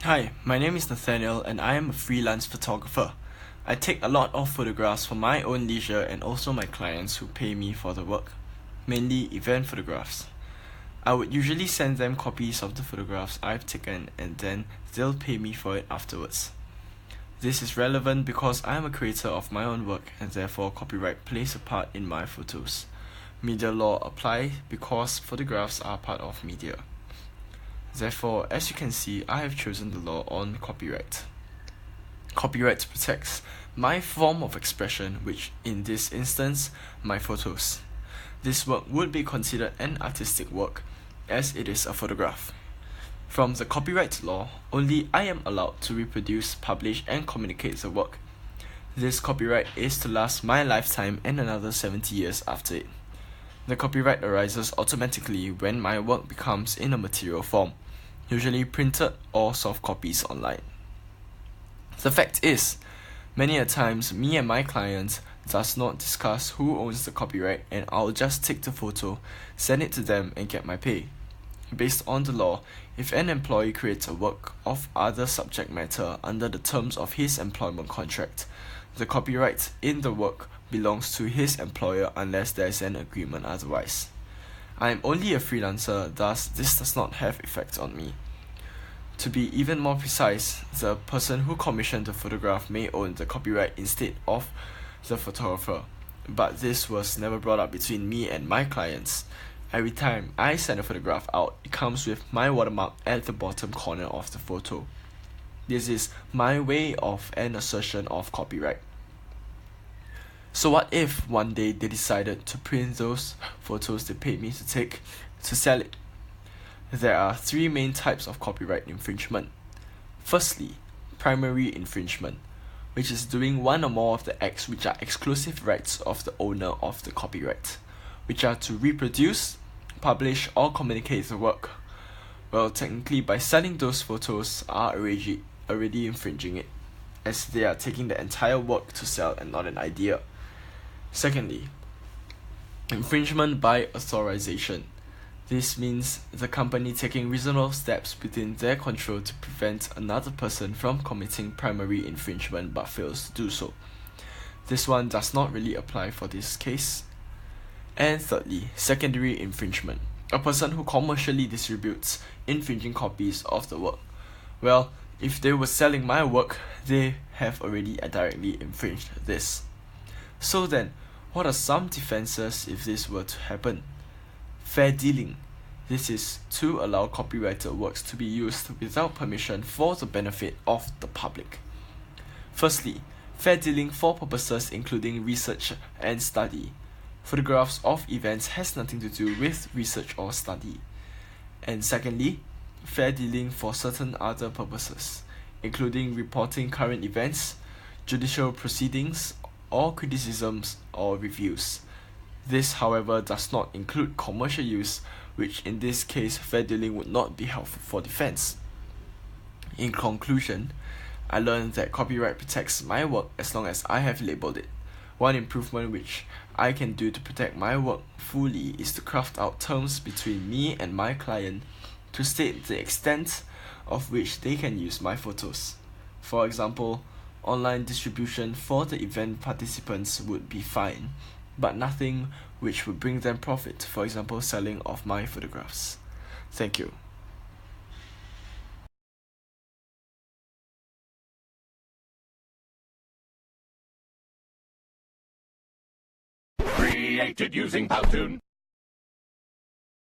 Hi, my name is Nathaniel and I am a freelance photographer. I take a lot of photographs for my own leisure and also my clients who pay me for the work, mainly event photographs. I would usually send them copies of the photographs I've taken and then they'll pay me for it afterwards. This is relevant because I am a creator of my own work and therefore copyright plays a part in my photos. Media law apply because photographs are part of media. Therefore, as you can see, I have chosen the law on copyright. Copyright protects my form of expression, which in this instance, my photos. This work would be considered an artistic work, as it is a photograph. From the copyright law, only I am allowed to reproduce, publish, and communicate the work. This copyright is to last my lifetime and another 70 years after it. The copyright arises automatically when my work becomes in a material form, usually printed or soft copies online. The fact is, many a times me and my clients does not discuss who owns the copyright and I'll just take the photo, send it to them and get my pay. Based on the law, if an employee creates a work of other subject matter under the terms of his employment contract, the copyright in the work belongs to his employer unless there is an agreement otherwise. I am only a freelancer, thus this does not have effect on me. To be even more precise, the person who commissioned the photograph may own the copyright instead of the photographer, but this was never brought up between me and my clients. Every time I send a photograph out, it comes with my watermark at the bottom corner of the photo. This is my way of an assertion of copyright. So what if one day they decided to print those photos they paid me to take to sell it? There are three main types of copyright infringement. Firstly, primary infringement, which is doing one or more of the acts which are exclusive rights of the owner of the copyright, which are to reproduce, publish, or communicate the work. Well, technically by selling those photos are already infringing it, as they are taking the entire work to sell and not an idea. Secondly, infringement by authorization. This means the company taking reasonable steps within their control to prevent another person from committing primary infringement but fails to do so. This one does not really apply for this case. And thirdly, secondary infringement. A person who commercially distributes infringing copies of the work. Well, if they were selling my work, they have already directly infringed this. So then, what are some defenses if this were to happen? Fair dealing. This is to allow copyrighted works to be used without permission for the benefit of the public. Firstly, fair dealing for purposes including research and study. Photographs of events has nothing to do with research or study. And secondly, fair dealing for certain other purposes, including reporting current events, judicial proceedings, or criticisms or reviews. This, however, does not include commercial use, which in this case fair dealing would not be helpful for defense. In conclusion, I learned that copyright protects my work as long as I have labeled it. One improvement which I can do to protect my work fully is to craft out terms between me and my client to state the extent of which they can use my photos. For example, online distribution for the event participants would be fine, but nothing which would bring them profit, for example selling of my photographs. Thank you. Created using Powtoon.